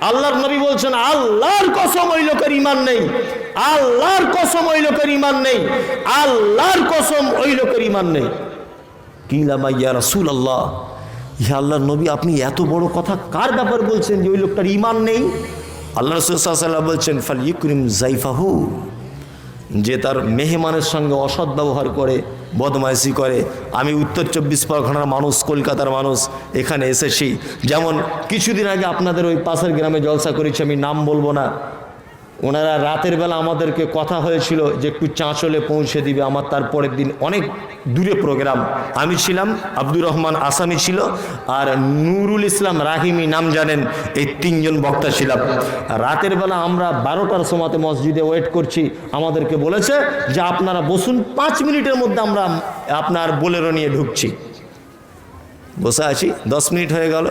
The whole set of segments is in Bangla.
আল্লাহর নবী বলছেন আল্লাহর কসম ওই লোকের ঈমান নেই, আল্লাহর কসম ওই লোকের ঈমান নেই, আল্লাহর কসম ওই লোকের ঈমান নেই। কিলামা ইয়া রাসূলুল্লাহ, ইয়া আল্লাহর নবী আপনি এত বড় কথা কার ব্যাপার বলছেন যে ওই লোকটার ঈমান নেই? আল্লাহ রাসূল সাল্লাল্লাহু আলাইহি ওয়াসাল্লাম বলছেন ফালইকরিম যাইফাহু, যে তার মেহমানের সঙ্গে অসৎ ব্যবহার করে, বদমাইশি করে। আমি উত্তর 24 পরগনার মানুষ, কলকাতার মানুষ, এখানে এসেছি। যেমন কিছুদিন আগে আপনাদের ওই পাশের গ্রামে জলসা করেছি, আমি নাম বলবো না। ওনারা রাতের বেলা আমাদেরকে কথা হয়েছিল যে একটু চাঁচলে পৌঁছে দিবে। আমার তারপরের দিন অনেক দূরে প্রোগ্রাম, আমি ছিলাম, আব্দুর রহমান আসামি ছিল, আর নুরুল ইসলাম রাহিমি নাম জানেন, এই তিনজন বক্তা ছিলাম। রাতের বেলা আমরা 12টার সময়তে মসজিদে ওয়েট করছি, আমাদেরকে বলেছে যে আপনারা বসুন, 5 মিনিটের মধ্যে আমরা আপনার বোলেরো নিয়ে ঢুকছি। বসে আছি, 10 মিনিট হয়ে গেল,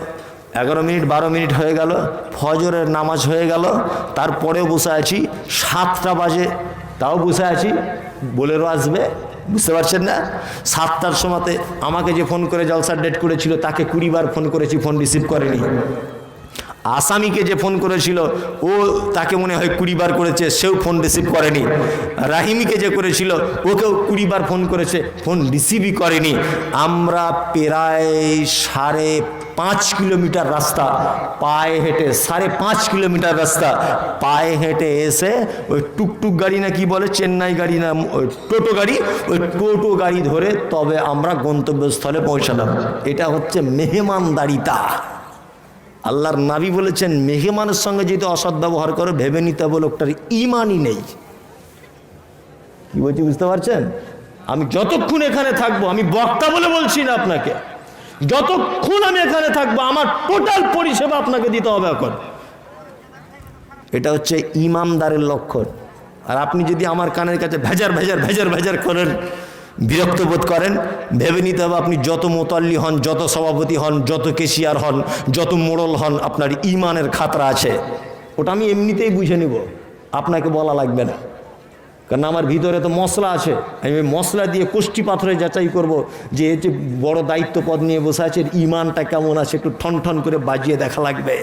11 মিনিট, 12 মিনিট হয়ে গেল, ফজরের নামাজ হয়ে গেল, তারপরেও বসে আছি। 7টা বাজে, তাও বসে আছি, বোলেরো আসবে, বুঝতে পারছেন না? 7টার সময়তে আমাকে যে ফোন করে জলসার ডেট করেছিল তাকে 20 বার ফোন করেছি, ফোন রিসিভ করেনি। আসামিকে যে ফোন করেছিল ও তাকে মনে হয় 20 বার করেছে, সেও ফোন রিসিভ করেনি। রাহিমিকে যে করেছিল ওকেও 20 বার ফোন করেছে, ফোন রিসিভই করেনি। আমরা প্রায় 5.5 কিলোমিটার রাস্তা পায়ে হেঁটে, 5.5 কিলোমিটার রাস্তা পায়ে হেঁটে এসে ওই টুকটুক গাড়ি না কি বলে, চেন্নাই গাড়ি না ওই টোটো গাড়ি, ওই টোটো গাড়ি ধরে তবে আমরা গন্তব্যস্থলে পৌঁছালাম। এটা হচ্ছে মেহমানদারিতা। আল্লাহর নবী বলেছেন মেহমানের সঙ্গে যদি অসৎ ব্যবহার করে ভেবে নিতে হবে লোকটার ঈমানই নেই। কি বলছি বুঝতে পারছেন? আমি যতক্ষণ এখানে থাকবো, আমি বক্তা বলে বলছি না আপনাকে, যতক্ষণ আমি এখানে থাকবো আমার টোটাল পরিষেবা আপনাকে দিতে হবে এখন। এটা হচ্ছে ঈমানদারের লক্ষণ। আর আপনি যদি আমার কানের কাছে ভেজার ভেজার ভেজার ভেজার করেন, বিরক্ত বোধ করেন, ভেবে নিতে হবে আপনি যত মোতাল্লি হন, যত সভাপতি হন, যত কেশিয়ার হন, যত মোড়ল হন, আপনার ঈমানের খাতরা আছে। ওটা আমি এমনিতেই বুঝে নিব, আপনাকে বলা লাগবে না। কারণ আমার ভিতরে তো মশলা আছে, আমি মশলা দিয়ে কোষ্ঠী পাথরে যাচাই করব যে এই যে বড় দায়িত্ব পদ নিয়ে বসে আছে, ঈমানটা কেমন আছে, একটু ঠন ঠন করে বাজিয়ে দেখা লাগবে।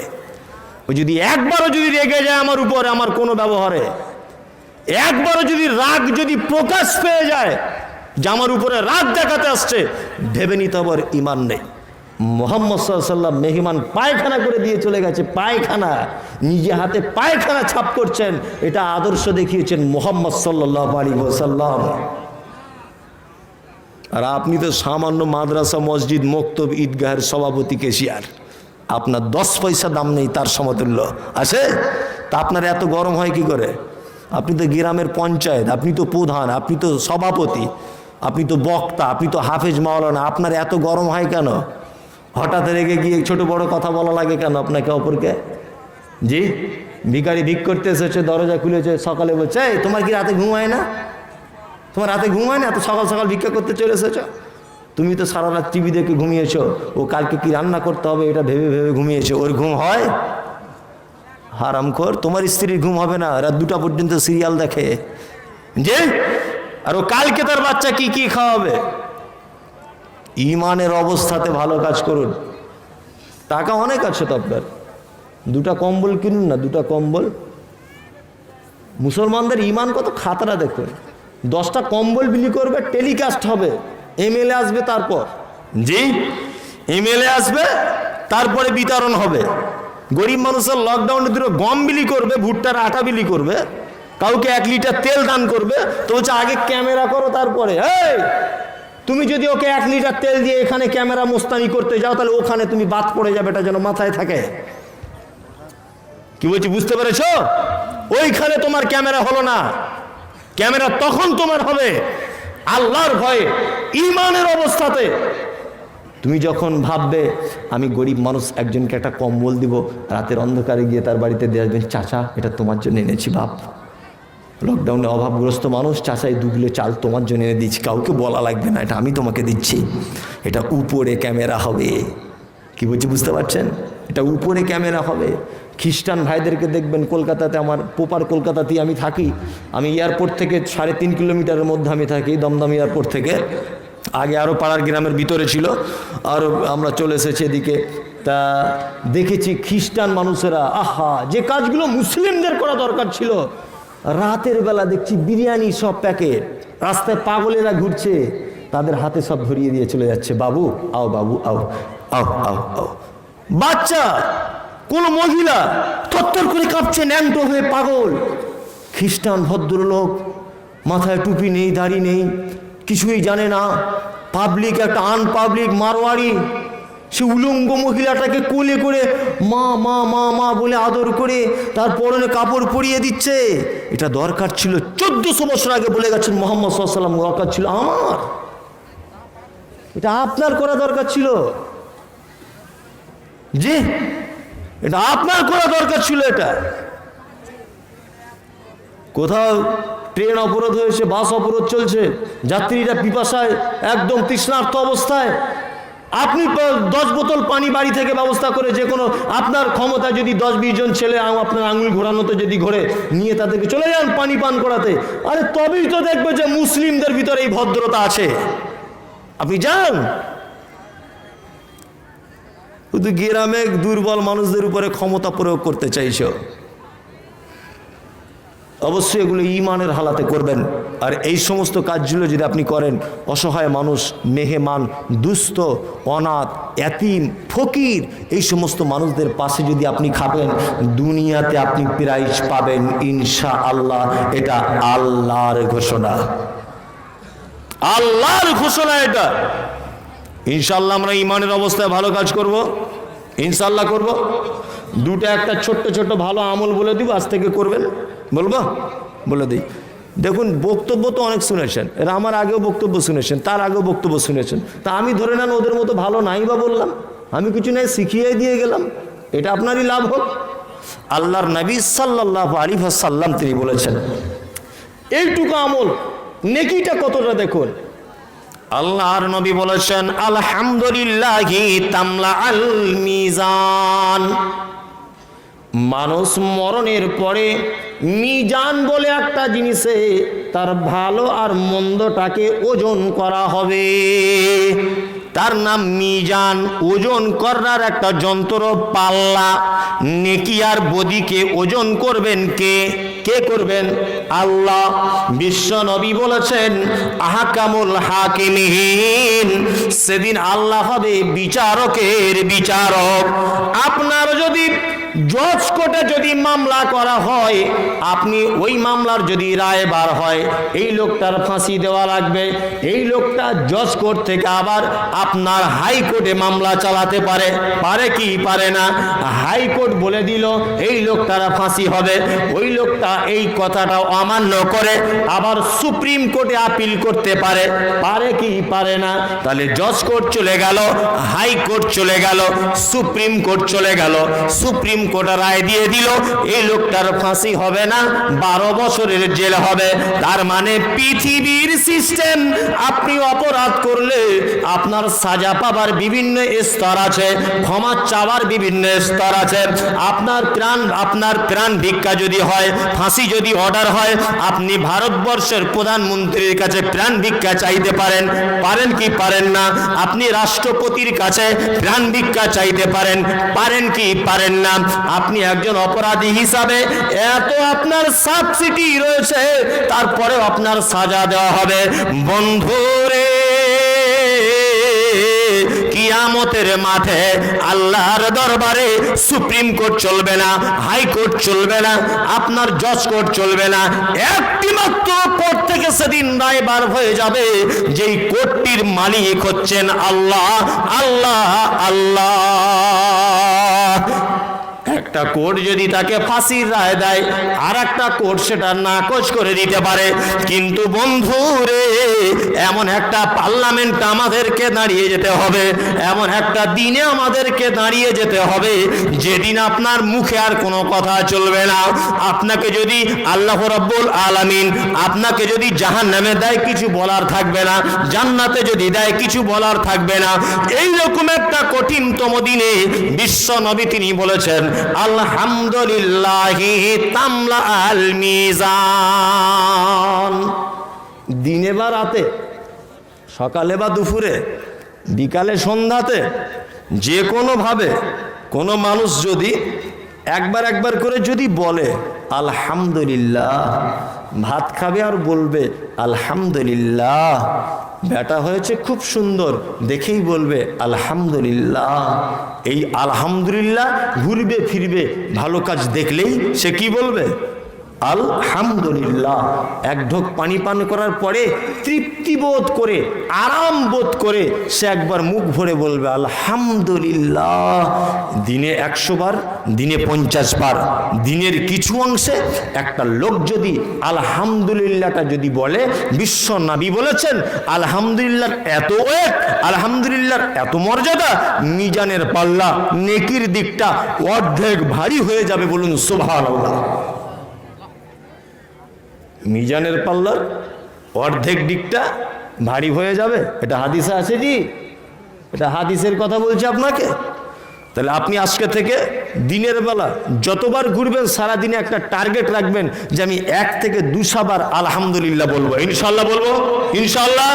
ও যদি একবারও যদি রেগে যায় আমার উপরে, আমার কোনো ব্যবহারে একবারও যদি রাগ যদি প্রকাশ পেয়ে যায় যে আমার উপরে রাগ দেখাতে আসছে, ভেবে নিতে হবে ঈমান নেই। মুহাম্মদ সাল্লাল্লাহু আলাইহি ওয়াসাল্লাম মেহমান পায়খানা করে দিয়ে চলে গেছে, পায়খানা, নিজে হাতে পায়খানা ছাপ করছেন, এটা আদর্শ দেখিয়েছেন মুহাম্মদ সাল্লাল্লাহু আলাইহি ওয়াসাল্লাম। আর আপনি তো সামান্য মাদ্রাসা, মসজিদ, মক্তব, ঈদগাহের সভাপতি, কেশিয়ার, আপনার 10 পয়সা দাম নেই তার সমতুল্য আছে। তা আপনার এত গরম হয় কি করে? আপনি তো গ্রামের পঞ্চায়েত, আপনি তো প্রধান, আপনি তো সভাপতি, আপনি তো বক্তা, আপনি তো হাফেজ মাওলানা, আপনার এত গরম হয় কেন? হঠাৎ রেগে গিয়ে ছোট বড় কথা বলা লাগে কেন আপনাকে অপরকে? জি, ভিখারি ভিক করতে এসেছে, দরজা খুলেছে, সকালে বলছে এই তোমার কি রাতে ঘুম হয় না? তোমার রাতে ঘুম হয় না? এত সকাল সকাল ভিক্ষা করতে চলে এসেছো? তুমি তো সারা রাত টিভি দেখে ঘুমিয়েছো, ও কালকে কি রান্না করতে হবে এটা ভেবে ভেবে ঘুমিয়েছো, ওর ঘুম হয়? হারামখোর, তোমার স্ত্রীর ঘুম হবে না, রাত 2টা পর্যন্ত সিরিয়াল দেখে যে, আর ও কালকে তার বাচ্চা কি কি খাওয়াবে? ঈমানের অবস্থাতে ভালো কাজ করুন। টাকা অনেক আছে তো আপনার, 2টা কম্বল কিনুন না, 2টা কম্বল। মুসলমানদের ঈমান কত খাতরা দেখুন। 10টা কম্বল বিলি করবে, টেলিকাস্ট হবে, এমএলএ আসবে, তারপর জি এমএলএ আসবে, তারপরে বিতরণ হবে। গরিব মানুষের লকডাউনে 2 গম বিলি করবে, ভুট্টার আটা বিলি করবে, কাউকে 1 লিটার তেল দান করবে। তো হচ্ছে আগে ক্যামেরা করো, তারপরে এই তুমি যদি ওকে 1 লিটার তেল দিয়ে এখানে ক্যামেরা মোস্তানি করতে যাও, তাহলে ওখানে তুমি বাদ পড়ে যাবে, এটা যেন মাথায় থাকে। কি বলছি বুঝতে পেরেছো? ওইখানে তোমার ক্যামেরা হলো না, ক্যামেরা তখন তোমার হবে আল্লাহর ভয়ে, ঈমানের অবস্থাতে। তুমি যখন ভাববে আমি গরিব মানুষ, একজনকে একটা কম্বল দিব, রাতের অন্ধকারে গিয়ে তার বাড়িতে দিয়ে আসবেন, চাচা এটা তোমার জন্য এনেছি, বাপ লকডাউনে অভাবগ্রস্ত মানুষ, চাচাই 2 কিলো চাল তোমার জন্য এনে দিচ্ছি, কাউকে বলা লাগবে না, এটা আমি তোমাকে দিচ্ছি। এটা উপরে ক্যামেরা হবে। কি বলছি বুঝতে পারছেন? এটা উপরে ক্যামেরা হবে। খ্রিস্টান ভাইদেরকে দেখবেন, কলকাতাতে, আমার প্রপার কলকাতাতেই আমি থাকি, আমি এয়ারপোর্ট থেকে 3.5 কিলোমিটারের মধ্যে আমি থাকি, দমদম এয়ারপোর্ট থেকে। আগে আরও পাড়ার গ্রামের ভিতরে ছিল, আর আমরা চলে এসেছি এদিকে। তা দেখেছি খ্রিস্টান মানুষেরা, আহা, যে কাজগুলো মুসলিমদের করা দরকার ছিল, রাতের বেলা দেখছি বিরিয়ানি সব প্যাকেট, রাস্তায় পাগলেরা ঘুরছে, তাদের হাতে সব ধরিয়ে দিয়ে চলে যাচ্ছে, বাবু আও, বাবু আও, আও আও আও। বাচ্চা, কোন মহিলা থরথর করে কাঁপছে, ন্যাংটো হয়ে পাগল। খ্রিস্টান ভদ্রলোক, মাথায় টুপি নেই, দাড়ি নেই, কিছুই জানে না, পাবলিক, একটা আনপাবলিক মারোয়ারি, সে উলঙ্গ মহিলাটাকে কোলে করে মা মা মা মা বলে আদর করে তার পরনে কাপড় পরিয়ে দিচ্ছে। এটা দরকার ছিল 1400 বছর আগে বলে গেছেন মুহাম্মদ সাল্লাল্লাহু আলাইহি ওয়াসাল্লাম, দরকার ছিল আমার, এটা আপনার করা দরকার ছিল, যে এটা আপনার করা দরকার ছিল। এটা কোথাও ট্রেন অবরোধ হয়েছে, বাস অবরোধ চলছে, যাত্রীরা পিপাসায় একদম তৃষ্ণার্ত অবস্থায়, আপনি 10 বোতল পানি বাড়ি থেকে ব্যবস্থা করে, যে কোনো আপনার ক্ষমতা যদি 10-20 জন ছেলে আপনার আঙুল ঘোরানোতে যদি ঘোরে নিয়ে তাদেরকে চলে যান পানি পান করাতে, আরে তবেই তো দেখবে যে মুসলিমদের ভিতরে এই ভদ্রতা আছে। আপনি যান, শুধু গ্রামে দুর্বল মানুষদের উপরে ক্ষমতা প্রয়োগ করতে চাইছো। অবশ্যই এগুলো ঈমানের হালাতে করবেন। আর এই সমস্ত কাজগুলো যদি আপনি করেন, অসহায় মানুষ, মেহমান, দুস্থ, অনাথ, এতিম, ফকির, এই সমস্ত মানুষদের পাশে যদি আপনি খাবেন, দুনিয়াতে আপনি প্রাইজ পাবেন ইনশাআল্লাহ। এটা আল্লাহর ঘোষণা, আল্লাহর ঘোষণা এটা। ইনশাআল্লাহ আমরা ঈমানের অবস্থায় ভালো কাজ করব, ইনশাআল্লাহ করব। দুটা একটা ছোট্ট ছোট্ট ভালো আমল বলে দিব, আজ থেকে করবেন। বলবো? বলে দিই। দেখুন, বক্তব্য তো অনেক শুনেছেন, এরা আমার আগেও বক্তব্য শুনেছেন, তার আগেও বক্তব্য শুনেছেন। তা আমি ধরে নেন ওদের মতো ভালো নাই বা বললাম, আমি কিছু নাই শিখিয়ে দিয়ে গেলাম, এটা আপনারই লাভ হোক। আল্লাহর নবী সাল্লাল্লাহু আলাইহি ওয়াসাল্লাম তিনি বলেছেন, এইটুকু আমল নেকিটা কতটা দেখুন। আল্লাহর নবী বলেছেন, আলহামদুলিল্লাহি তামলা আল মিজান। মানুষ মরণের পরে মিজান বলে একটা জিনিসে তার ভালো আর মন্দটাকে ওজন করা হবে, তার নাম মিজান। ওজন করার একটা যন্ত্র, পাল্লা। নেকি আর বদিকে ওজন করবেন কে? কে করবেন? আল্লাহ। বিশ্ব নবী বলেছেন, আহকামুল হাকিমিন, সেদিন আল্লাহ হবে বিচারকের বিচারক। আপনার যদি জজ কোর্টে যদি মামলা করা হয়, আপনি ওই মামলার যদি রায় বার হয় এই লোকটার ফাঁসি দেওয়া লাগবে, এই লোকটা জজ কোর্ট থেকে আবার আপনার হাইকোর্টে মামলা চালাতে পারে, পারে কি পারে না? হাইকোর্ট বলে দিল এই লোকটার ফাঁসি হবে, ওই লোকটা এই কথাটা অমান্য করে আবার সুপ্রিম কোর্টে আপিল করতে পারে, পারে কি পারে না? তাহলে জজ কোর্ট চলে গেল, হাইকোর্ট চলে গেল, সুপ্রিম কোর্ট চলে গেল, সুপ্রিম কোর্ট রায় দিয়ে দিল এই লোকটার ফাঁসি হবে না, 12 বছরের জেল হবে। তার মানে পৃথিবীর সিস্টেম, আপনি অপরাধ করলে আপনার সাজা পাবার বিভিন্ন স্তর আছে, ক্ষমা চাওয়ার বিভিন্ন স্তর আছে। আপনার প্রাণ ভিক্ষা যদি হয়, ফাঁসি যদি অর্ডার হয়, আপনি ভারতবর্ষের প্রধানমন্ত্রীর কাছে প্রাণ ভিক্ষা চাইতে পারেন, পারেন কি পারেন না? আপনি রাষ্ট্রপতির কাছে প্রাণ ভিক্ষা চাইতে পারেন, পারেন কি পারেন না? আপনি একজন অপরাধী হিসাবে এত আপনার সাবসিডি রয়েছে, তারপরেও আপনার সাজা দেওয়া হবে। বন্ধুরে, কিয়ামতের মাঠে আল্লাহর দরবারে সুপ্রিম কোর্ট চলবে না, হাইকোর্ট চলবে না, আপনার জজ কোর্ট চলবে না। একটি মাত্র কোর্ট থেকে সেদিন রায় বার হয়ে যাবে, যেই কোর্টটির মালিক হচ্ছেন আল্লাহ, আল্লাহ, আল্লাহ। একটা কোর্ট যদি তাকে ফাঁসির রায় দেয়, আর একটা কোর্ট সেটা নাকচ করে দিতে পারে। কিন্তু বন্ধুরে, এমন একটা পার্লামেন্ট আমাদেরকে দাঁড়িয়ে যেতে হবে, এমন একটা দিনে আমাদেরকে দাঁড়িয়ে যেতে হবে যেদিন আপনার মুখে আর কোনো কথা চলবে না। আপনাকে যদি আল্লাহ রাব্বুল আলামিন আপনাকে যদি জাহান্নামে দেয়, কিছু বলার থাকবে না, জান্নাতে যদি দেয় কিছু বলার থাকবে না। এইরকম একটা কঠিনতম দিনে বিশ্ব নবী তিনি বলেছেন, আলহামদুলিল্লাহি তামলা আল মিজান। দিনে বা রাতে সকালে বা দুপুরে, বিকালে, সন্ধ্যাতে, যে কোনোভাবে কোনো মানুষ যদি একবার করে যদি বলে আলহামদুলিল্লাহ, ভাত খাবে আর বলবে আলহামদুলিল্লাহ, বেটা হয়েছে খুব সুন্দর, দেখেই বলবে আলহামদুলিল্লাহ, এই আলহামদুলিল্লাহ ঘুরবে ফিরবে ভালো কাজ দেখলেই সে কি বলবে আলহামদুলিল্লাহ। এক ঢোক পানি পান করার পরে তৃপ্তি বোধ করে, আরাম বোধ করে সে একবার মুখ ভরে বলবে আলহামদুলিল্লাহ। দিনে 100 বার, দিনে 50 বার, দিনের কিছু অংশে একটা লোক যদি আলহামদুলিল্লাহটা যদি বলে, বিশ্ব নবী বলেছেন আলহামদুলিল্লাহর এত ওয়েট, আলহামদুলিল্লাহর এত মর্যাদা, মিজানের পাল্লা নেকির দিকটা অর্ধেক ভারী হয়ে যাবে। বলুন সুবহানাল্লাহ। মিজানের পাল্লার অর্ধেক দিকটা ভারী হয়ে যাবে, এটা হাদিসে আছে জি, এটা হাদিসের কথা বলছি আপনাকে। তাহলে আপনি আজকে থেকে দিনের বেলা যতবার ঘুরবেন সারাদিনে একটা টার্গেট রাখবেন যে আমি 1 থেকে 200 বার আলহামদুলিল্লাহ বলবো, ইনশাল্লাহ বলবো, ইনশাল্লাহ।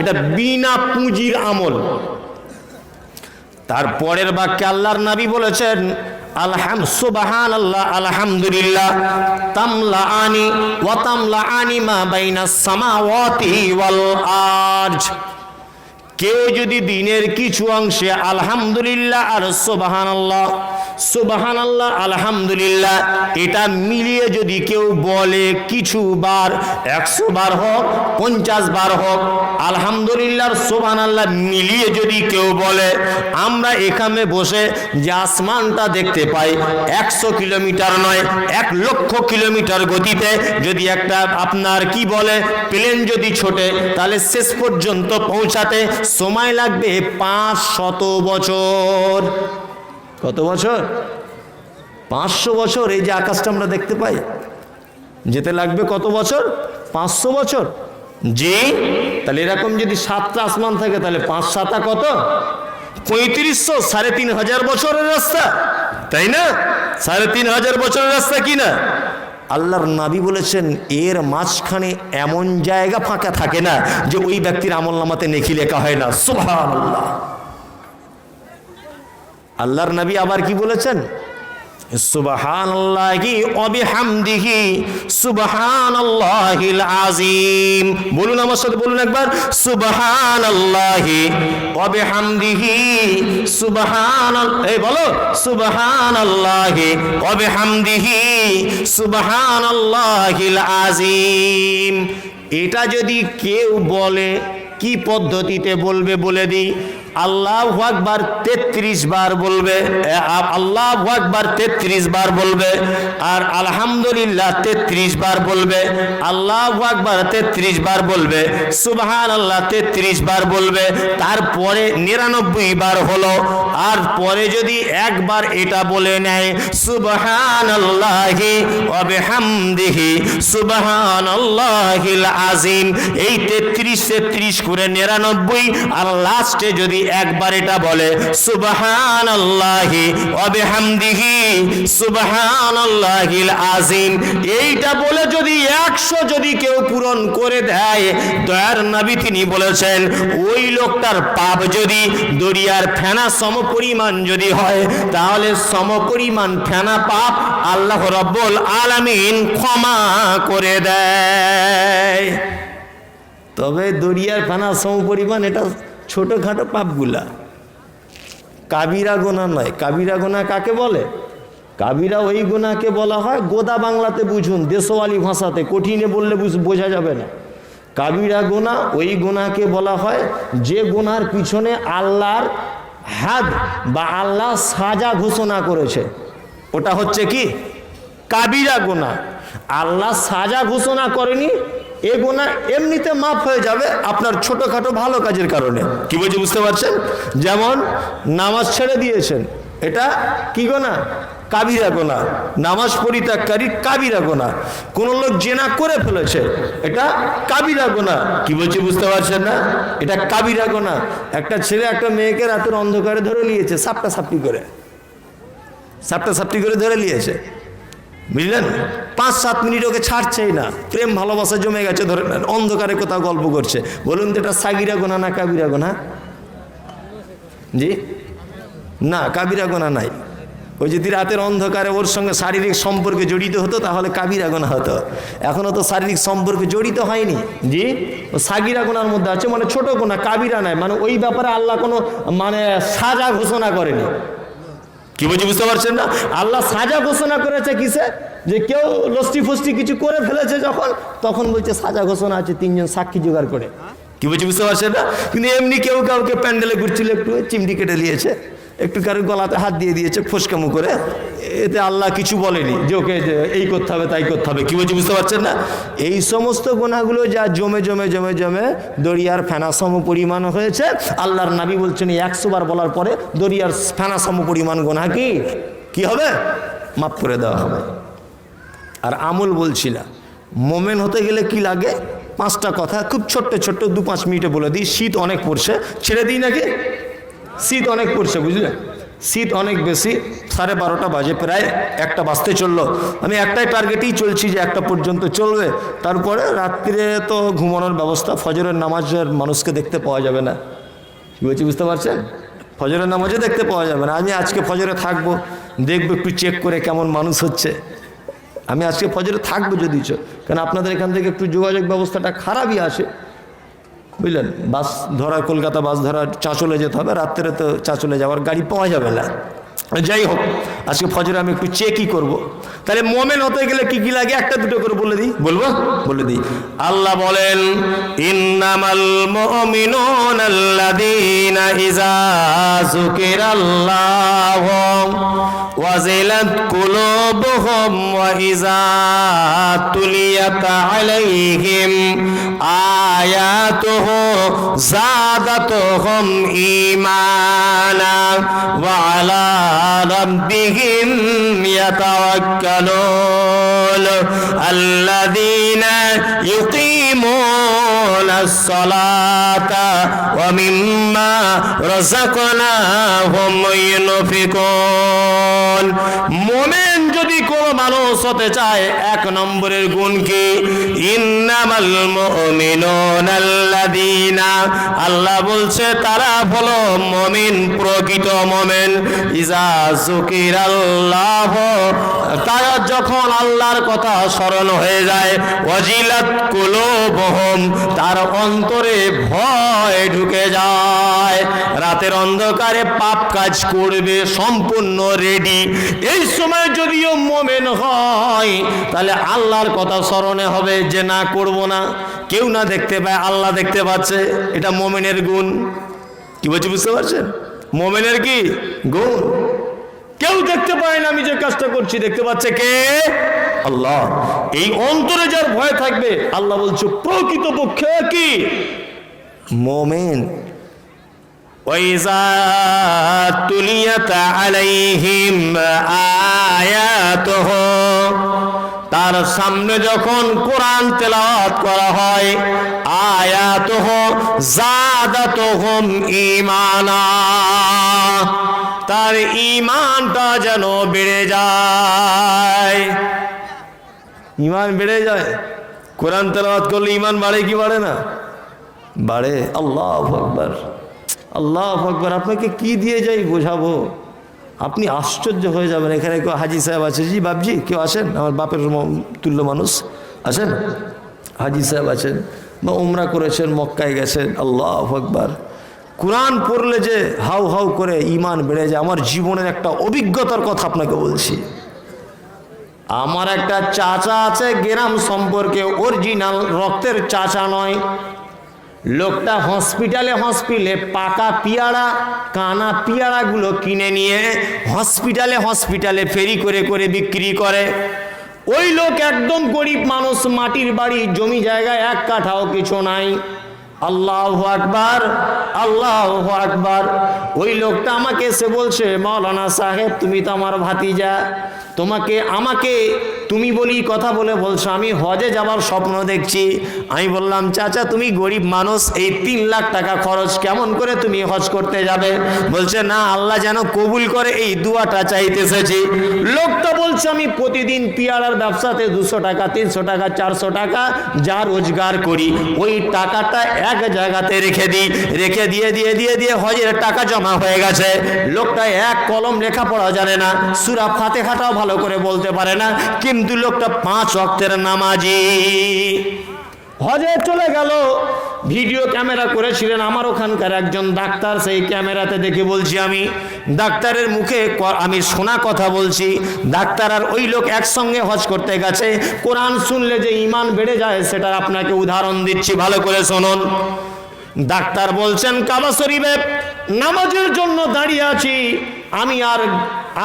এটা বিনা পুঁজির আমল। তারপরের বাক্যে আল্লাহর নবী বলেছেন সুবহানাল্লাহ আলহামদুলিল্লাহ তামলাআনি ওয়া তামলাআনি মা বাইনাস সামাওয়াতি ওয়াল আরজ। কেউ যদি দিনের কিছু অংশে আলহামদুলিল্লাহ আর সুবহানাল্লাহ, সুবহানাল্লাহ আলহামদুলিল্লাহ এটা মিলিয়ে যদি কেউ বলে কিছু বার, 100 বার হোক, 50 বার হোক, আলহামদুলিল্লাহ আর সুবহানাল্লাহ মিলিয়ে যদি কেউ বলে, আমরা এখানে বসে যে আসমানটা দেখতে পাই 100 কিলোমিটার নয় 1 লক্ষ কিলোমিটার গতিতে যদি একটা আপনার কি বলে প্লেন যদি ছোটে, তাহলে শেষ পর্যন্ত পৌঁছাতে সময় লাগবে 500 বছর। কত বছর? 500 বছর। এই যে আকাশটা আমরা দেখতে পাই, যেতে লাগবে কত বছর? 500 বছর। জি, তাহলে এরকম যদি 7টা আসমান থাকে তাহলে 5 7 কত? 3500, 3500 বছরের রাস্তা, তাই না? 3500 বছরের রাস্তা কি না? আল্লাহর নবী বলেছেন এর মাঝখানে এমন জায়গা ফাঁকা থাকে না যে ওই ব্যক্তির আমলনামাতে নেকি লেখা হয় না। সুবহানাল্লাহ। আল্লাহর নবী আবার কি বলেছেন? সুবহানাল্লাহি ওয়া বিহামদিহি সুবহানাল্লাহিল আযীম। বলুন আমার সাথে, বলুন একবার, সুবহানাল্লাহি ওয়া বিহামদিহি এই বলো সুবহানাল্লাহি ওয়া বিহামদিহি সুবহানাল্লাহিল আযীম। এটা যদি কেউ বলে, কি পদ্ধতিতে বলবে বলে দিই। আল্লাহু আকবার 33 বার বলবে, আল্লাহু আকবার 33 বার বলবে, আর আলহামদুলিল্লাহ 33 বার বলবে, আল্লাহু আকবার 33 বার বলবে, সুবহানাল্লাহ 33 বার বলবে, তারপরে 99 বার হলো। আর পরে যদি একবার এটা বলে নেয় সুবহানাল্লাহি ওয়া বিহামদিহি সুবহানাল্লাহিল আযীম, এই 33 করে 99, আর লাস্টে যদি একবার এটা বলে সুবহানাল্লাহি ওয়া বিহামদিহি সুবহানাল্লাহিল আযীম, এইটা বলে যদি 100 যদি কেউ পূরণ করে দেয়, দয়ার নবী তিনি বলেছেন ওই লোকটার পাপ যদি দরিয়ার ফেনা সমপরিমাণ যদি হয়, তাহলে সমপরিমাণ ফেনা পাপ আল্লাহ রাব্বুল আলামিন ক্ষমা করে দেয়। তবে দরিয়ার ফেনা সমপরিমাণ এটা ছোটখাটো পাপগুলা, কাবিরা গোনা নয়। কাবিরা গোনা কাকে বলে? কাবিরা ওই গোনাকে বলা হয়, গোদা বাংলাতে বুঝুন, দেশওয়ালি ভাষাতে, কঠিনে বললে বোঝা যাবে না। কাবিরা গোনা ওই গোনাকে বলা হয় যে গোনার পিছনে আল্লাহর হাদ বা আল্লাহ সাজা ঘোষণা করেছে, ওটা হচ্ছে কি কাবিরা গোনা। আল্লাহ সাজা ঘোষণা করেনি, এ গোনা এমনিতে মাফ হয়ে যাবে আপনার ছোটখাটো ভালো কাজের কারণে। কি বলছি বুঝতে পারছেন? যেমন নামাজ ছেড়ে দিয়েছেন, এটা কি গোনা? কাবিরা গোনা। নামাজ পরিত্যাগকারী কাবিরা গোনা। কোন লোক জেনা করে ফেলেছে, এটা কাবিরা গোনা। কি বলছি বুঝতে পারছেন না? এটা কাবিরা গোনা। একটা ছেলে একটা মেয়েকে রাতের অন্ধকারে ধরে নিয়েছে, সাপটা সাপটি করে ধরে নিয়েছে, বুঝলেন? 5-7 মিনিট ওকে ছাড়ছেই না, প্রেম ভালোবাসা জমে গেছে, ধরে নেন অন্ধকারে কোথাও গল্প করছে। বলুন তো এটা সাগিরা গোনা না কাবিরা গোনা? জি না, কাবিরা গোনা নাই। ওই যদি রাতের অন্ধকারে ওর সঙ্গে শারীরিক সম্পর্কে জড়িত হতো তাহলে কাবিরা গোনা হতো। এখনো তো শারীরিক সম্পর্কে জড়িত হয়নি, জি ও সাগিরা গোনার মধ্যে আছে, মানে ছোট গোনা, কাবিরা নাই। মানে ওই ব্যাপারে আল্লাহ কোনো মানে সাজা ঘোষণা করেনি। কি বলছি বুঝতে পারছেন না? আল্লাহ সাজা ঘোষণা করেছে কিসে? যে কেউ লস্টি ফস্টি কিছু করে ফেলেছে যখন, তখন বলছে সাজা ঘোষণা আছে 3 জন সাক্ষী জোগাড় করে। কি বলছি বুঝতে পারছেন না? কিন্তু এমনি কেউ কাউকে প্যান্ডেলে ঘুরছিল, একটু চিমটি কেটে নিয়েছে, একটু কারোর গলাতে হাত দিয়ে দিয়েছে ফোসকামু করে, এতে আল্লাহ কিছু বলেনি যে ওকে এই করতে হবে তাই করতে হবে। কি বলছি বুঝতে পারছেন না? এই সমস্ত গোনাগুলো যা জমে জমে জমে জমে দরিয়ার ফেনা সম পরিমাণ হয়েছে, আল্লাহর নবী বলছেন 100 বার বলার পরে দরিয়ার ফেনা সম পরিমাণ গোনা কি হবে? মাফ করে দেওয়া হবে। আর আমল বলছি না, মোমেন হতে গেলে কি লাগে? 5টা কথা খুব ছোট্ট ছোট্ট 2-5 মিনিটে বলে দিই। শীত অনেক পড়ছে, ছেড়ে দিই নাকি? শীত অনেক পড়ছে, বুঝলেন? শীত অনেক বেশি, 12:30 বাজে, প্রায় 1টা বাজতে চললো। আমি একটাই টার্গেটেই চলছি যে 1টা পর্যন্ত চলবে। তারপরে রাত্রিরে তো ঘুমানোর ব্যবস্থা, ফজরের নামাজের মানুষকে দেখতে পাওয়া যাবে না। কি বলছি বুঝতে পারছেন? ফজরের নামাজে দেখতে পাওয়া যাবে না। আমি আজকে ফজরে থাকবো, দেখবো একটু চেক করে কেমন মানুষ হচ্ছে। আমি আজকে ফজরে থাকবো যদিচ, কারণ আপনাদের এখান থেকে একটু যোগাযোগ ব্যবস্থাটা খারাপই আসে, বুঝলেন? বাস ধরা, কলকাতা বাস ধরা, চাঁচলে যেতে হবে, রাত্রে তো চাঁচলে যাওয়ার গাড়ি পাওয়া যাবে না। যাই হোক, আজকে ফজরে আমি একটু চেকই করব। তাহলে মোমেন হতে গেলে কি কি লাগে? 1টা-2টো করে বলে দিই, বলে দিই। আল্লাহ বলেন, ইন্নামাল মুমিনুনা আল্লাযীনা ইযা যুকিরাল্লাহু ওয়াজিলাত কুলুবুহুম ওয়া ইযা তুলিয়াত আলাইহিম আয়াতুহু যাদাতুহুম ঈমানা ওয়া আলা রাব্বিহিম ইয়াতাওয়াক্কালুন আল্লাযীনা ইউকিমুনাস সালাতা ওয়া মিম্মা রাযাকনাহুম ইউনফিকুন। মুমিন যদি কোন মানুষ হতে চায়, 1 নম্বরের গুণ কি? ইন্নামাল মুমিনুনা আল্লাযীনা, আল্লাহ বলছে তারা হলো মুমিন, প্রকৃত মুমিন। ইযা যুকিরাল্লাহ, তারা যখন আল্লাহর কথা স্মরণ হয়ে যায়, ওয়াজিলাত কুলুবুহুম, তার অন্তরে ভয় ঢুকে যায়। রাতের অন্ধকারে পাপ কাজ করবে, সম্পূর্ণ রেডি। এই সময় যদিও মুমিন হয়, তাহলে আল্লাহর কথা স্মরণে হবে যে না করব না। কেউ না দেখতে পায়, আল্লাহ দেখতে পাচ্ছে, এটা মুমিনের গুণ। কি বলছি বুঝতে পারছেন? মুমিনের কি গুণ? কেউ দেখতে পায় না আমি যে কাজটা করছি, দেখতে পাচ্ছে কে? আল্লাহ। এই অন্তরে যার ভয় থাকবে, আল্লাহ বলছে প্রকৃতপক্ষে কি মুমিন। ওয়াইজা তুলিয়াত আলাইহিম আয়াতুহু, তার সামনে যখন কোরআন তেলাওয়াত করা হয়, আয়াতুহু যাদাতুহুম ঈমানা, তার ঈমানটা যেন বেড়ে যায়। ঈমান বেড়ে যায়। কোরআন তেলাওয়াত করলে ঈমান বাড়ে কি বাড়ে না? বাড়ে। আল্লাহু আকবার, আল্লাহু আকবার। আপনাকে কি দিয়ে যাই বোঝাবো, আপনি আশ্চর্য হয়ে যাবেন। এখানে কেউ হাজি সাহেব আছে? জি বাপজি, কেউ আছেন? আমার বাপের তুল্য মানুষ আছেন, হাজি সাহেব আছেন, বা উমরা করেছেন, মক্কায় গেছেন। আল্লাহু আকবার। কোরআন পড়লে যে হাউ হাউ করে ঈমান বেড়ে যায়। আমার জীবনের একটা অভিজ্ঞতার কথা আপনাকে বলছি। আমার একটা চাচা আছে গ্রাম সম্পর্কে, অরিজিনাল রক্তের চাচা নয়। লোকটা হসপিটালে পাকা পিয়ারা, কানা পিয়ারাগুলো কিনে নিয়ে হসপিটালে ফেরি করে করে বিক্রি করে। ওই লোক একদম গরিব মানুষ, মাটির বাড়ি, জমি জায়গায় 1 কাঠাও কিছু নাই। আল্লাহু আকবার, আল্লাহু আকবার। ওই লোকটা আমাকে এসে বলছে, মাওলানা সাহেব তুমি তো আমার ভাতিজা, আমাকে তুমি বলি কথা বলে বলছো আমি হজে যাবার স্বপ্ন দেখছি। আমি বললাম চাচা তুমি গরিব মানুষ, এই 3 লাখ টাকা খরচ কেমন করে তুমি হজ করতে যাবে? বলছে না, আল্লাহ যেন কবুল করে এই দুয়াটা চাইতে এসেছি। লোকটা বলছে আমি প্রতিদিন পিয়ারার ব্যবসাতে 200 টাকা 300 টাকা 400 টাকা যা রোজগার করি ওই টাকাটা এক জায়গাতে রেখে দিই, রেখে দিয়ে হজের টাকা জমা হয়ে গেছে। লোকটা এক কলম লেখাপড়া জানে না, সূরা ফাতিহাটাও ভালো করে বলতে পারে না, কিন্তু লোকটা 5 ওয়াক্তের নামাজি। হজে চলে গেল, ভিডিও ক্যামেরা করেছিলেন আমার ওখানকার একজন ডাক্তার, সেই ক্যামেরাতে দেখে বলছি আমি, ডাক্তারের মুখে আমি শোনা কথা বলছি। ডাক্তার আর ওই লোক একসঙ্গে হজ করতে গেছে। কোরআন শুনলে যে ঈমান বেড়ে যায় সেটার আপনাকে উদাহরণ দিচ্ছি, ভালো করে শুনুন। ডাক্তার বলছেন কাবা শরীফে নামাজের জন্য দাঁড়িয়ে আছি আমি আর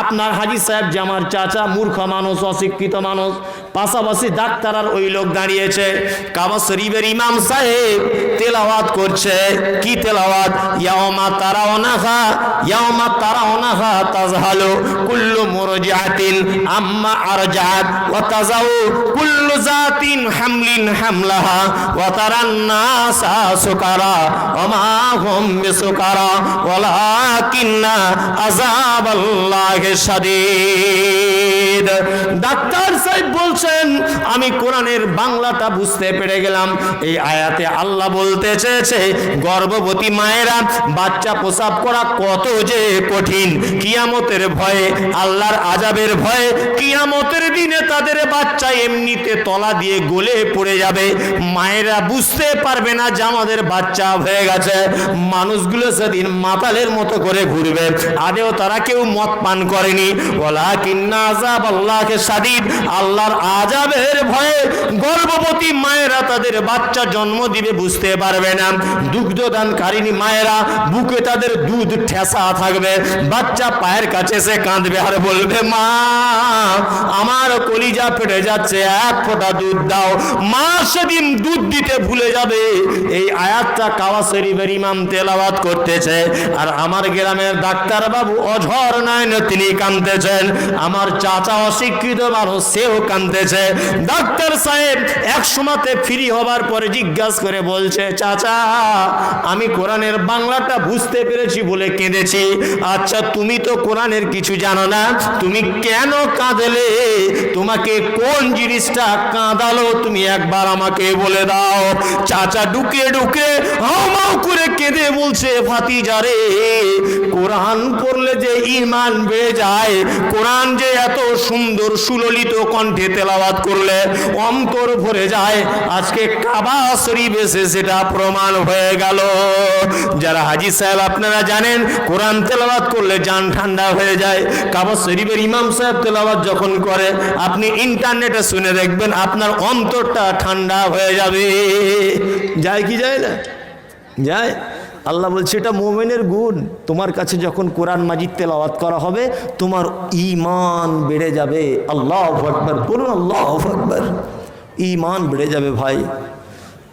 আপনার হাজী সাহেব যে আমার চাচা, মূর্খ মানুষ, অশিক্ষিত মানুষ, পাশাপাশি ডাক্তার আর ওই লোক দাঁড়িয়েছে। কাবা শরীফের ইমাম সাহেব তেলাওয়াত করছে। কি তেলাওয়াত? ইয়াউমা তারাউনাহা তাযহালু কুল্লু মুরজিআতিন আম্মা আরজাত ওয়া তাযাউ কুল্লু যাতিন হামলিন হামলাহা ওয়া তারান নাসা সুকারা ওয়া মা হুম বিসুকারা ওয়ালাকিন্না আযাবাল্লাহি শাদীদ। ডাক্তার সাহেব বলছেন আমি কোরআনের বাংলাটা বুঝতে পেরে গেলাম। এই আয়াতে আল্লাহ বলতে চেয়েছে গর্ভবতী মায়েরা বাচ্চা প্রসব করা কত যে কঠিন। কিয়ামতের ভয়ে, আল্লাহর আযাবের ভয়ে কিয়ামতের দিনে তাদের বাচ্চা এমনিতে তলা দিয়ে গলে পড়ে যাবে। মায়েরা বুঝতে পারবে না যে আমাদের বাচ্চা হয়ে গেছে। মানুষগুলো সেদিন মাতালের মতো করে ঘুরবে, আদেও তারা কেউ মদ পান করেনি। ওয়ালাকিন্না আযাবাল্লাহি শাদীদ, আল্লাহর আযাবের ভয়ে গর্ভবতী মায়েরা তাদের বাচ্চা জন্ম দিবে বুঝতে পারবে না। দুগ্ধদানকারিনী মায়েরা বুকে তাদের দুধ ঠেসা থাকবে, বাচ্চা পায়ের কাছে এসে কাঁদবে আর বলবে মা আমার কলিজা ফেটে যাচ্ছে, এক ফোঁটা দুধ দাও। মা সেদিন দুধ দিতে ভুলে যাবে। এই আয়াতটা কাবা শরীফের ইমাম তেলাওয়াত করতেছে, আর আমার গ্রামের ডাক্তার বাবু অঝর নয়ন তিনি কাঁদতেছেন। আমার চাচা অশিক্ষিত মানুষ, সেও কাঁদতেছে। ডাক্তার সাহেব এক সময়তে ফ্রি হবার পরে জিজ্ঞাসা করে বলছে চাচা আমি কোরআনের বাংলাটা বুঝতে পেরেছি বলে কেঁদেছি। আচ্ছা তুমি তো কোরআনের কিছু জানো না, তুমি কেন কাঁদলে? তোমাকে কোন জিনিসটা কাঁদালো তুমি একবার আমাকে বলে দাও। চাচা ঢুকে ঢুকে হাউমাউ করে কেঁদে বলছে ভাতিজা রে, কোরআন পড়লে যে ঈমান বেড়ে যায়, কোরআন যে এত সুন্দর সুললিত কণ্ঠে তেলাওয়াত করলে অন্তর ভরে যায়, আজকে কাবা শরীফ এসে সেটা প্রমাণ হয়ে গেল। যারা হাজী সাহেব আপনারা জানেন কোরআন তেলাওয়াত করলে জান ঠান্ডা হয়ে যায়। কাবা শরীফের ইমাম সাহেব তেলাওয়াত যখন করে আপনি ইন্টারনেটে শুনে দেখবেন আপনার অন্তরটা ঠান্ডা হয়ে যাবে। যায় কি যায় না? যায়। আল্লাহ বলছে এটা মুমিনের গুণ। তোমার কাছে যখন কোরআন মাজিদ তেলাওয়াত করা হবে তোমার ঈমান বেড়ে যাবে। আল্লাহু আকবার, বলুন আল্লাহু আকবার। ঈমান বেড়ে যাবে ভাই।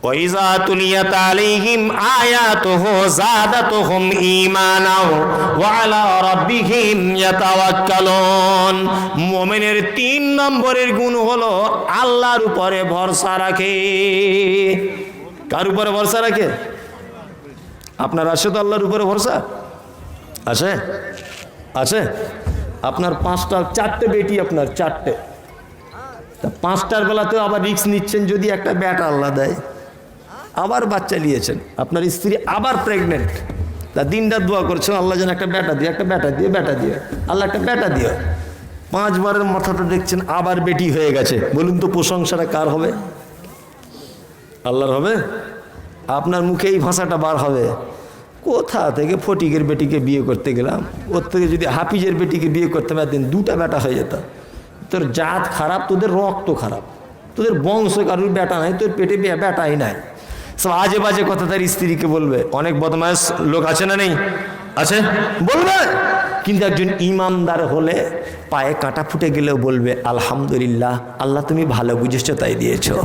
ওয়াইযা তুলিয়াত আলাইহিম আয়াতুহু যাদাতুহুম ঈমানাও ওয়া আলা রাব্বিহিম ইয়াতাওয়াক্কালুন। মুমিনের 3 নম্বরের গুণ হলো আল্লাহর উপরে ভরসা রাখে। কার উপরে ভরসা রাখে? আপনার আছে তো আল্লাহর উপরে ভরসা? আছে? আছে? আপনার 4টে বেটি, আপনার 4টে, 5টার বেলাতেও আবার রিস্ক নিচ্ছেন যদি একটা ব্যাটা আল্লাহ দেয়, আবার বাচ্চা নিয়েছেন, আপনার স্ত্রী আবার প্রেগনেন্ট, তা দিনরাত দোয়া করছেন আল্লাহ যেন একটা ব্যাটা দিয়ে, একটা ব্যাটা দিয়ে, ব্যাটা দিয়ে, আল্লাহ একটা ব্যাটা দিয়ে। 5 বারের মাথাটা দেখছেন আবার বেটি হয়ে গেছে। বলুন তো প্রশংসাটা কার হবে? আল্লাহর হবে? আপনার মুখে এই ভাষাটা বার হবে, কোথা থেকে ফটিকের বেটিকে বিয়ে করতে গেলাম, ওর থেকে যদি হাফিজের বেটিকে বিয়ে করতে পারতেন 2টা বেটা হয়ে যেত। তোর জাত খারাপ, তোদের রক্ত খারাপ, তোদের বংশ কারুর বেটা নাই, তোর পেটে বেটাই নাই। সব আজে বাজে কথা তার স্ত্রীকে বলবে। অনেক বদমাশ লোক আছে না? নেই? আছে, বলবে। কিন্তু একজন ইমানদার হলে পায়ে কাঁটা ফুটে গেলেও বলবে আলহামদুলিল্লাহ, আল্লাহ তুমি ভালো বুঝেছো তাই দিয়েছো।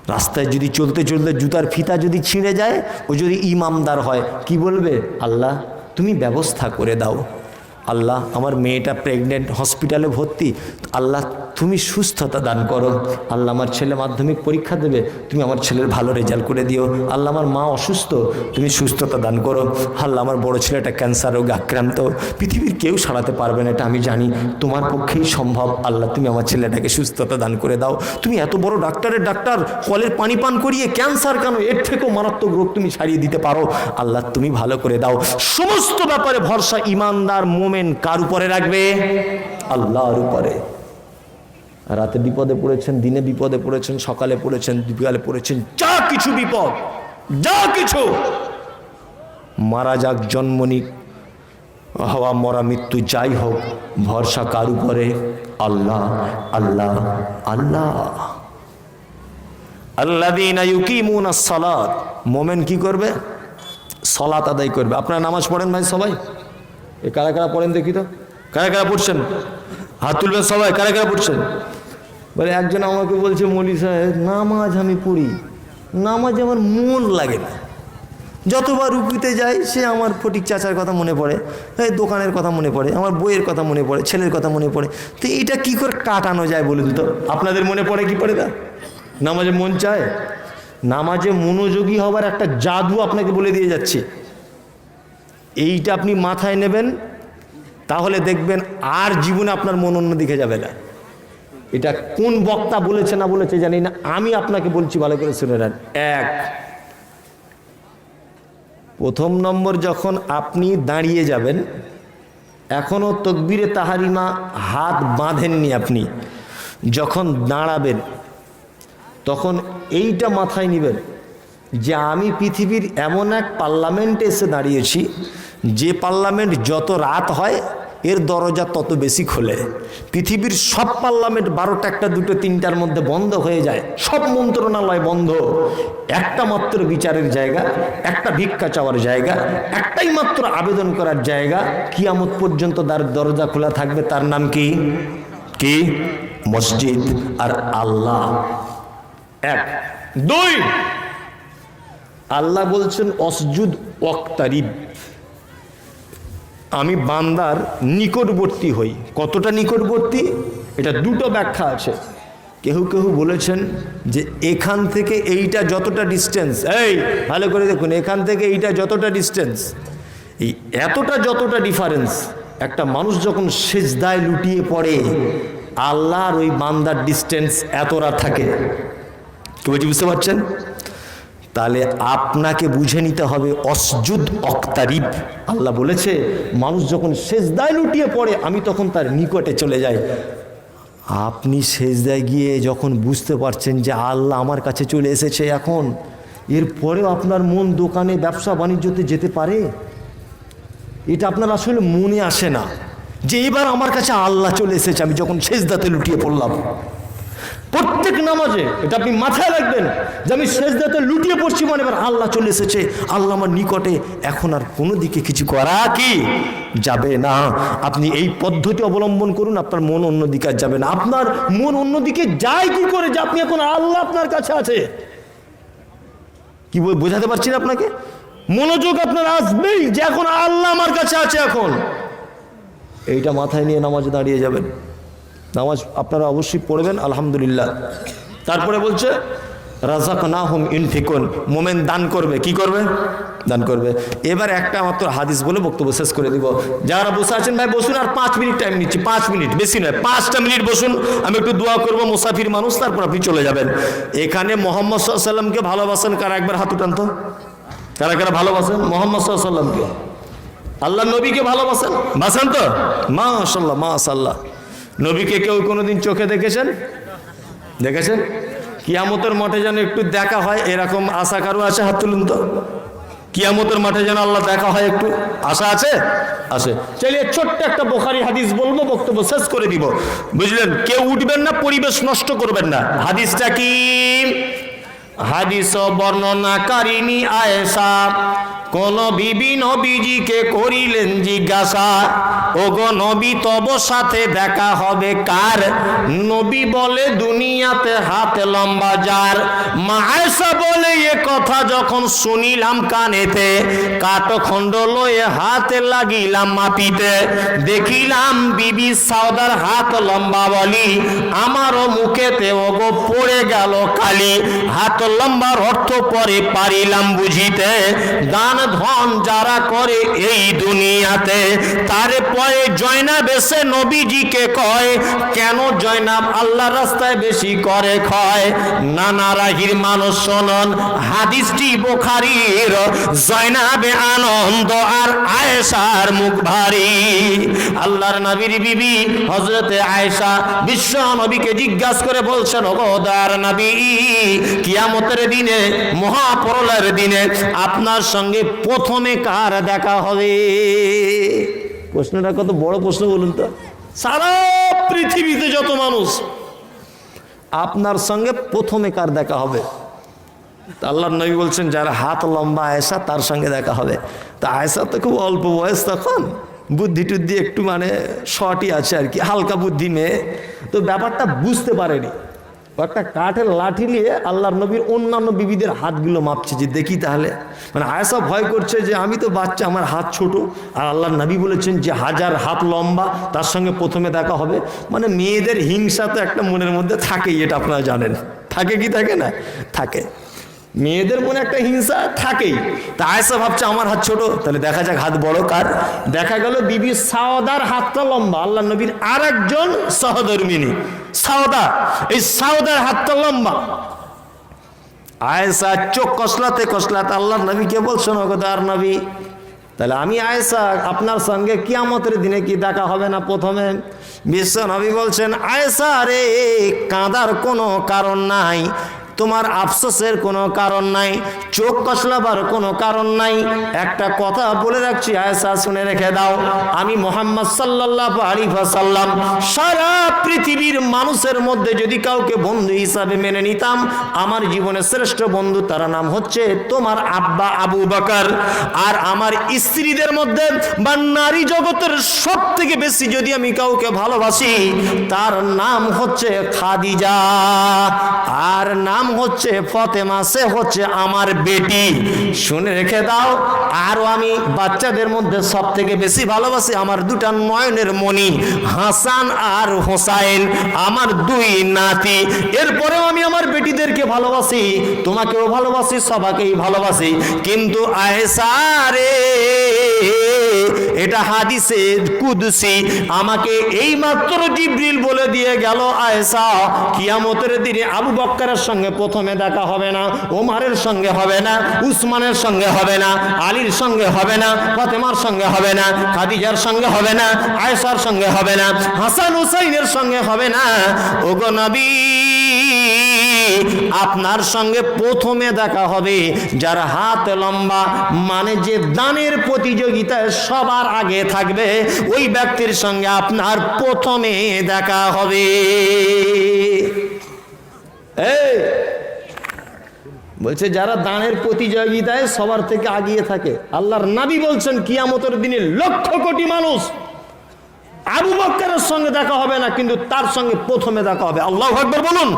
রাস্তায় যদি চলতে চলতে জুতার ফিতা যদি ছিঁড়ে যায়, ও যদি ইমামদার হয়, কি বলবে? আল্লাহ তুমি ব্যবস্থা করে দাও। আল্লাহ আমার মেয়েটা প্রেগনেন্ট, হসপিটালে ভর্তি, আল্লাহ তুমি সুস্থতা দান করো। আল্লাহ আমার ছেলে মাধ্যমিক পরীক্ষা দেবে, তুমি আমার ছেলের ভালো রেজাল্ট করে দিও। আল্লাহ আমার মা অসুস্থ, তুমি সুস্থতা দান করো। আল্লাহ আমার বড় ছেলেটা ক্যান্সার রোগে আক্রান্ত, পৃথিবীর কেউ সারাতে পারবে না, এটা আমি জানি, তোমার পক্ষেই সম্ভব। আল্লাহ তুমি আমার ছেলেটাকে সুস্থতা দান করে দাও। তুমি এত বড় ডাক্তারের ডাক্তার, কলের পানি পান করিয়ে ক্যান্সার কেন, এর থেকেও মারাত্মক রোগ তুমি সারিয়ে দিতে পারো। আল্লাহ তুমি ভালো করে দাও। সমস্ত ব্যাপারে ভরসা ইমানদার মোমেন কার উপরে রাখবে? আল্লাহর উপরে। রাতে বিপদে পড়েছেন, দিনে বিপদে পড়েছেন, সকালে পড়েছেন, বিকালে পড়েছেন, যা কিছু বিপদ, যা কিছু, মারা যাক, জন্ম নিক, হওয়া মরা মৃত্যু যাই হোক, ভরসা কার উপরে? আল্লাহ, আল্লাহ, আল্লাহ। আল্লাযীনা ইউকিমুনাস সালাত, মোমেন কি করবে? সালাত আদায় করবে। আপনারা নামাজ পড়েন ভাই সবাই? এ কারা কারা পড়েন দেখি তো, কারা কারা পড়ছেন? হাত তুলবেন সবাই, কারা কারা পড়ছেন? বলে একজন আমাকে বলছে, মৌলী সাহেব নামাজ আমি পড়ি, নামাজে আমার মন লাগে না, যতবার রুকুতে যাই সে আমার ফটিক চাচার কথা মনে পড়ে, এই দোকানের কথা মনে পড়ে, আমার বইয়ের কথা মনে পড়ে, ছেলের কথা মনে পড়ে। তো এইটা কি করে কাটানো যায় বলুন তো? আপনাদের মনে পড়ে কি পড়ে না? নামাজে মন চায়? নামাজে মনোযোগী হবার একটা জাদু আপনাকে বলে দিয়ে যাচ্ছে, এইটা আপনি মাথায় নেবেন, তাহলে দেখবেন আর জীবনে আপনার মন অন্যদিকে যাবে না। এটা কোন বক্তা বলেছে না বলেছে জানি না, আমি আপনাকে বলছি, ভালো করে শুনে নেন। এক, প্রথম নম্বর, যখন আপনি দাঁড়িয়ে যাবেন, এখনও তকবীরে তাহারিমা হাত বাঁধেননি আপনি, যখন দাঁড়াবেন তখন এইটা মাথায় নেবেন যে আমি পৃথিবীর এমন এক পার্লামেন্টে এসে দাঁড়িয়েছি, যে পার্লামেন্ট যত রাত হয় এর দরজা তত বেশি খোলে। পৃথিবীর সব পার্লামেন্ট 12টা, 1টা, 2টো, 3টার মধ্যে বন্ধ হয়ে যায়, সব মন্ত্রণালয় বন্ধ, একটা মাত্র বিচারের জায়গা, একটা ভিক্ষা চাওয়ার জায়গা, একটাই মাত্র আবেদন করার জায়গা, কিয়ামত পর্যন্ত তার দরজা খোলা থাকবে। তার নাম কি? কি? মসজিদ আর আল্লাহ। এক। দুই, আল্লাহ বলছেন অসজুদ ওয়াক্তারিব, আমি বান্দার নিকটবর্তী হই। কতটা নিকটবর্তী? এটা দুটো ব্যাখ্যা আছে। কেউ কেউ বলেছেন যে এখান থেকে এইটা যতটা ডিস্টেন্স, এই ভালো করে দেখুন, এখান থেকে এইটা যতটা ডিস্টেন্স, এই এতটা যতটা ডিফারেন্স, একটা মানুষ যখন সেজদায় লুটিয়ে পড়ে, আল্লাহর ওই বান্দার ডিস্টেন্স এতটা থাকে। কি বুঝতে পারছেন? তাহলে আপনাকে বুঝে নিতে হবে অসজুদ ওয়াক্তারিব। আল্লাহ বলেছে মানুষ যখন সেজদায় লুটিয়ে পড়ে আমি তখন তার নিকটে চলে যাই। আপনি সেজদায় গিয়ে যখন বুঝতে পারছেন যে আল্লাহ আমার কাছে চলে এসেছে, এখন এরপরেও আপনার মন দোকানে ব্যবসা বাণিজ্যতে যেতে পারে? এটা আপনার আসলে মনে আসে না যে এবার আমার কাছে আল্লাহ চলে এসেছে, আমি যখন সেজদাতে লুটিয়ে পড়লাম। প্রত্যেক নামাজে এটা আপনি মাথায় রাখবেন যে আমি সেজদাতে লুটিয়ে পড়ছি মানে এবার আল্লাহ চলে এসেছে, আল্লাহ আমার নিকটে, এখন আর কোনো দিকে কিছু করা কি যাবে না। আপনি এই পদ্ধতি অবলম্বন করুন, আপনার মন অন্যদিকে আর যাবে না। আপনার মন অন্যদিকে যায় কি করে যে আপনি এখন আল্লাহ আপনার কাছে আছে? কি বোঝাতে পারছি না আপনাকে? মনোযোগ আপনার আসবেই যে এখন আল্লাহ আমার কাছে আছে। এখন এইটা মাথায় নিয়ে নামাজে দাঁড়িয়ে যাবেন। নামাজ আপনারা অবশ্যই পড়বেন আলহামদুলিল্লাহ। তারপরে বলছে রাযাকনাহুম ইনফিকুন, মোমেন দান করবে। কি করবে? দান করবে। এবার একটা মাত্র হাদিস বলে বক্তব্য শেষ করে দিব। যারা বসে আছেন ভাই বসুন, আর 5 মিনিট টাইম নিচ্ছি, 5 মিনিট, বেশি নয়, 5টা মিনিট বসুন, আমি একটু দোয়া করবো, মুসাফির মানুষ, তারপর আপনি চলে যাবেন। এখানে মুহাম্মদ সাল্লাল্লাহু আলাইহি ওয়াসাল্লামকে ভালোবাসেন কারা? একবার হাত উঠান তো, কারা কারা ভালোবাসেন মুহাম্মদ সাল্লাল্লাহু আলাইহি ওয়াসাল্লামকে? আল্লাহ নবীকে ভালোবাসেন? বাসেন তো? মাশাআল্লাহ, মাশাআল্লাহ। নবীকে কেউ কোনোদিন চোখে দেখেছেন? দেখেছেন? কিয়ামতের মাঠে যেন একটু দেখা হয়, এরকম আশা কারো আছে? হাত তুলুন তো। কিয়ামতের মাঠে যেন আল্লাহ দেখা হয়, একটু আশা আছে? আছে। চলিয়ে ছোট্ট একটা বুখারী হাদিস বলবো, বক্তব্য শেষ করে দিব, বুঝলেন? কেউ উঠবেন না, পরিবেশ নষ্ট করবেন না। হাদিসটা কি? হাদিস বর্ণনাকারিনী আয়েশা কোন বিবি নবীজিকে করিলেন জিজ্ঞাসা, ওগো নবী তব সাথে দেখা হবে কার? নবী বলে দুনিয়াতে হাত লম্বা যার। মা আয়েশা বলে এ কথা যখন শুনিলাম কানেতে, কাঠখণ্ড লয়ে হাতে লাগিলাম মাপিতে, দেখিলাম বিবি সাউদার হাত লম্বা বলি, আমারও মুখেতে ওগো পড়ে গেল কালি। হাত লম্বার অর্থ পরে পারিলাম বুঝিতে, দান ধন যারা করে এই দুনিয়াতে, তারে পরে জয়নাব এসে নবীজিকে কয়, কেন জয়নাব আল্লাহ রাস্তায় বেশি করে ক্ষয়? নানা রাহির মানুষ শোনন হাদিসটি বুখারীর, জয়নাবে আনন্দ আর আয়েশার মুখ ভারী। আল্লাহর নবীর বিবি হযরতে আয়েশা বিশ্ব নবীকে জিজ্ঞাসা করে বলছেন, ওগো দয়ার নবী, কিয়ামতের দিনে, মহাপ্রলয়ের দিনে আপনার সঙ্গে প্রথমে কার দেখা হবে? প্রশ্নটা কত বড় প্রশ্ন বলুন তো। সারা পৃথিবীতে যত মানুষ, আপনার সঙ্গে প্রথমে কার দেখা হবে? আল্লাহর নবী বলছেন, যার হাত লম্বা আয়েশা তার সঙ্গে দেখা হবে। তা আয়েশা তো খুব অল্প বয়স, তখন বুদ্ধি টুদ্ধি একটু মানে শর্টই আছে আর কি, হালকা বুদ্ধি মেয়ে, তো ব্যাপারটা বুঝতে পারেনি। একটা কাঠের লাঠি নিয়ে আল্লাহর নবীর অন্যান্য বিবিদের হাতগুলো মাপছে, যে দেখি তাহলে। মানে আয়েশা ভয় করছে যে আমি তো বাচ্চা, আমার হাত ছোট, আর আল্লাহর নবী বলেছেন যে হাজার হাত লম্বা তার সঙ্গে প্রথমে দেখা হবে। মানে মেয়েদের হিংসা তো একটা মনের মধ্যে থাকেই, এটা আপনারা জানেন। থাকে কি থাকে না? থাকে। মেয়েদের মনে একটা হিংসা থাকেই। তা আয়েশা ভাবছে আমার হাত ছোট, তাহলে দেখা যাক হাত বড় কার। দেখা গেল বিবি সাউদার হাতটা লম্বা, আল্লাহ নবীর আর একজন সহধর্মিনী সাউদা, এই সাউদার হাতটা লম্বা। আয়েশা চোখ কসলাতে কসলাতে আল্লাহ নবীকে বলছেন, ওগো দয়ার নবী, তাহলে আমি আয়েশা আপনার সঙ্গে কিয়ামতের দিনে কি দেখা হবে না প্রথমে? বিশ্ব নবী বলছেন, আয়েশা রে, কাঁদার কোনো কারণ নাই, তোমার আফসোসের কোনো কারণ নাই, চোখ কসলাবার কোনো কারণ নাই। একটা কথা বলে রাখছি আয়েশা, শুনে রেখে দাও, আমি মুহাম্মদ সাল্লাল্লাহু আলাইহি ওয়াসাল্লাম সারা পৃথিবীর মানুষের মধ্যে যদি কাউকে বন্ধু হিসাবে মেনে নিতাম, আমার জীবনের শ্রেষ্ঠ বন্ধু তার নাম হচ্ছে তোমার আব্বা আবু বকর। আর আমার স্ত্রীদের মধ্যে বা নারী জগতের সব থেকে বেশি যদি আমি কাউকে ভালোবাসি, তার নাম হচ্ছে খাদিজা, আর নাম হচ্ছে ফাতেমা, সে হচ্ছে আমার বেটি। শুনে রেখে দাও, আরো আমি বাচ্চাদের মধ্যে সব থেকে বেশি ভালোবাসি আমার দুটা নয়নের মণি হাসান আর হোসাইন, আমার দুই নাতি। এরপরেও আমি আমার বেটিদেরকে ভালোবাসি, তোমাকেও ভালোবাসি, সবাইকেই ভালোবাসি। কিন্তু আয়েশা রে, এটা হাদিসে কুদসি, আমাকে এই মাত্র জিবরিল বলে দিয়ে গেল, আয়েশা কিয়ামতের দিনে আবু বকরের সঙ্গে প্রথমে দেখা হবে না, ওমরের সঙ্গে হবে না, উসমানের সঙ্গে হবে না, আলীর সঙ্গে হবে না, ফাতেমার সঙ্গে হবে না, খাদিজার সঙ্গে হবে না, আয়েশার সঙ্গে হবে না, হাসান হুসাইনের সঙ্গে হবে না। ওগো নবী, আপনার সঙ্গে প্রথমে দেখা হবে যার হাত লম্বা, মানে যে দানের প্রতিযোগিতায় সবার আগে থাকবে, ওই ব্যক্তির সঙ্গে আপনার প্রথমে দেখা হবে। এই বলছে যারা দানের প্রতিযোগিতায় সবার থেকে আগিয়ে থাকে, আল্লাহর নবী বলছেন কিয়ামতের দিনে লক্ষ কোটি মানুষ, আবু বকরের সঙ্গে দেখা হবে না, কিন্তু তার সঙ্গে প্রথমে দেখা হবে। আল্লাহু আকবার বলুন।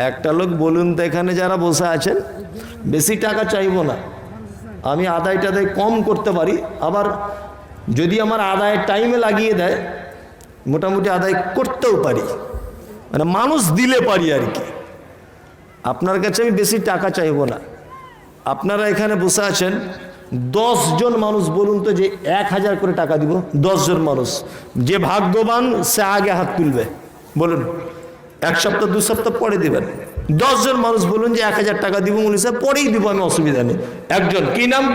একটা লোক বলুন তো, এখানে যারা বসে আছেন, বেশি টাকা চাইবো না, আমি আদায়টা কম করতে পারি, আবার যদি আমার আদায়ের টাইমে লাগিয়ে দেয় মোটামুটি আদায় করতেও পারি, মানে মানুষ দিলে পারি আর কি। আপনার কাছে আমি বেশি টাকা চাইবো না। আপনারা এখানে বসে আছেন 10 জন মানুষ, বলুন তো যে 1000 করে টাকা দিব। 10 জন মানুষ, যে ভাগ্যবান সে আগে হাত তুলবে। বলুন, 1 সপ্তাহ 2 সপ্তাহ পরে দিবেন। 10 জন মানুষ বলুন যে 1000 টাকা দিব, উনি সাহেব পরেই দিব, আমি অসুবিধা নেই। একজন, কি নাম?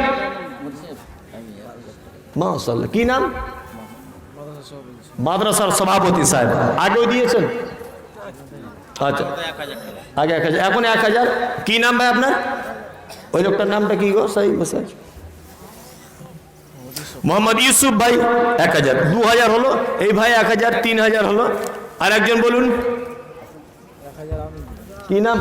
মাশাআল্লাহ, কি নাম? মাদ্রাসার সভাপতি সাহেব। আগেও দিয়েছেন? আচ্ছা, আগে 1000, এখন 1000। কি নাম ভাই আপনার? ওই লোকটার নামটা কি গো? সাই বসে আছে, মোহাম্মদ ইউসুফ ভাই। 1000, 2000 হলো, এই ভাই 1000, 3000 হলো। আর একজন বলুন, কি নাম?